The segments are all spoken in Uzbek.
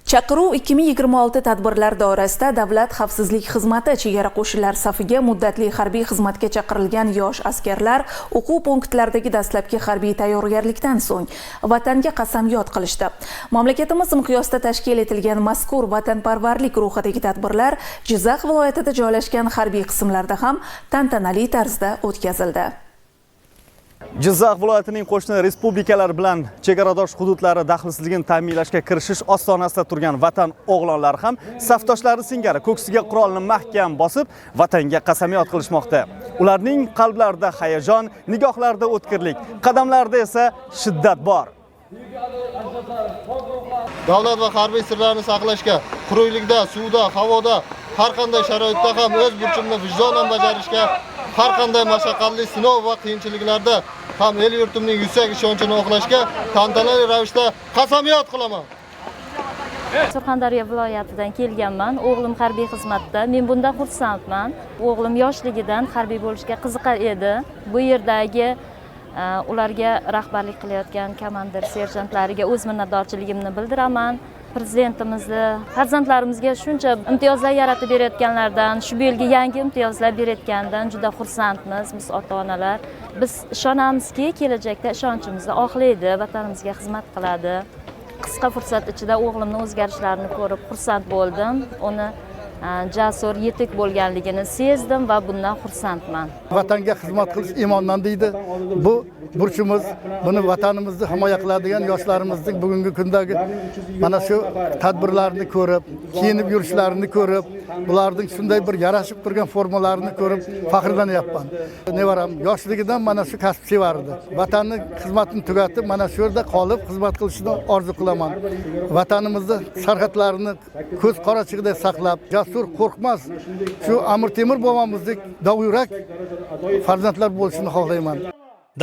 Chaqiruv 2026 tadbirlar doirasida Davlat xavfsizlik xizmati chegara qo'shinlari safiga muddatli harbiy xizmatga chaqirilgan yosh askarlar o'quv punktlaridagi dastlabki harbiy tayyorgarlikdan so'ng vatanga qasamyod qilishdi. Mamlakatimiz miqyosida tashkil etilgan mazkur vatanparvarlik ruhidagi tadbirlar Jizzax viloyatida joylashgan harbiy qismlarda ham tantanali tarzda o'tkazildi. Jizzax viloyatining qo'shni respublikalar bilan chegaradosh hududlari daxlsizligini ta'minlashga kirishish ostonasida turgan vatan o'g'lonlari ham safdoshlari singari ko'ksiga qurolni mahkam bosib, vatanga qasamyod qilishmoqda. Ularning qalblarida hayajon, nigohlarida o'tkirlik, qadamlarida esa shiddat bor. Davlat va harbiy sirlarni saqlashga, quruqlikda, suvda, havoda, har qanday sharoitda ham o'z burchimni vijdonan bajarishga, har qanday mashaqqatli sinov va qiyinchiliklarda ham el yurtimning yuksak ishonchini oqlashga tantanali ravishda qasamyod qilaman. Surxondaryo viloyatidan kelganman. O'g'lim harbiy xizmatda. Men bundan xursandman. O'g'lim yoshligidan harbiy bo'lishga qiziqar edi. Bu yerdagi ularga rahbarlik qilayotgan komandir serjantlarga o'z minnatdorchiligimni bildiraman. Prezidentimizni farzandlarimizga shuncha imtiyozlar yaratib berayotganlardan, shu yilgi yangi imtiyozlar berayotganidan juda xursandmiz biz ota-onalar. Biz ishonamizki, kelajakda ishonchimizni oqlaydi, vatanimizga xizmat qiladi. Qisqa fursat ichida o'g'limning o'zgarishlarini ko'rib xursand bo'ldim. Uni jasur, yetuk bo'lganligini sezdim va bundan xursandman. Vatanga xizmat qilish iymondan deydi. Bu burchimiz, buni vatanimizni himoya qiladigan yoshlarimizning bugungi kundagi mana shu tadbirlarni ko'rib, kiyinib yurishlarini ko'rib, bularning shunday bir yarashib turgan formalarini ko'rib faxrlanyapman. Nevaram yoshligidan mana shu kasb sevardi. Vatanning xizmatini tugatib, mana shu yerda qolib xizmat qilishni orzu qilaman. Vatanimizni sarhadlarini ko'z qorachig'idek saqlab, jasur, qo'rqmas, shu Amir Temur bobomizdek dovyurak farzandlar bo'lishini xohlayman.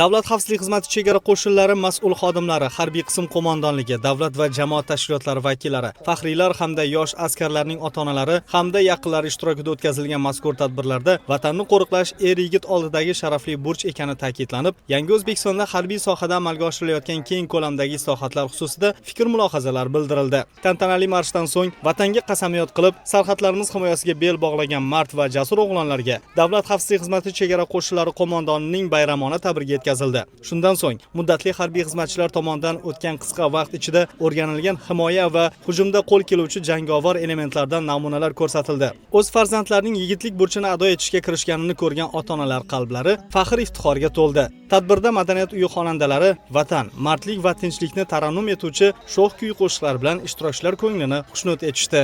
Davlat xavfsizlik xizmati chegara qo'shinlari mas'ul xodimlari, harbiy qism qo'mondonligi, davlat va jamoat tashkilotlari vakillari, faxriylar hamda yosh askarlarning ota-onalari hamda yaqinlari ishtirokida o'tkazilgan mazkur tadbirlarda vatanni qo'riqlash er-yigit oldidagi sharafli burch ekani ta'kidlanib, yangi O'zbekistonda harbiy sohada amalga oshirilayotgan keng ko'lamdagi islohotlar xususida fikr-mulohazalar bildirildi. Tantanali marshdan so'ng vatanga qasamyod qilib, sarhadlarimiz himoyasiga bel bog'lagan mard va jasur o'g'lonlarga Davlat xavfsizlik xizmati chegara qo'shinlari qo'mondonining bayramona tabrigi yetkazildi. Shundan so'ng muddatli harbiy xizmatchilar tomonidan o'tgan qisqa vaqt ichida o'rganilgan himoya va hujumda qo'l keluvchi jangovar elementlardan namunalar ko'rsatildi. O'z farzandlarining yigitlik burchini ado etishga kirishganini ko'rgan ota-onalar qalblari faxr iftixorga to'ldi. Tadbirda madaniyat uyi xonandalari vatan, mardlik va tinchlikni tarannum etuvchi sho'x kuy qo'shiqlar bilan ishtirokchilar ko'nglini xushnud etishdi.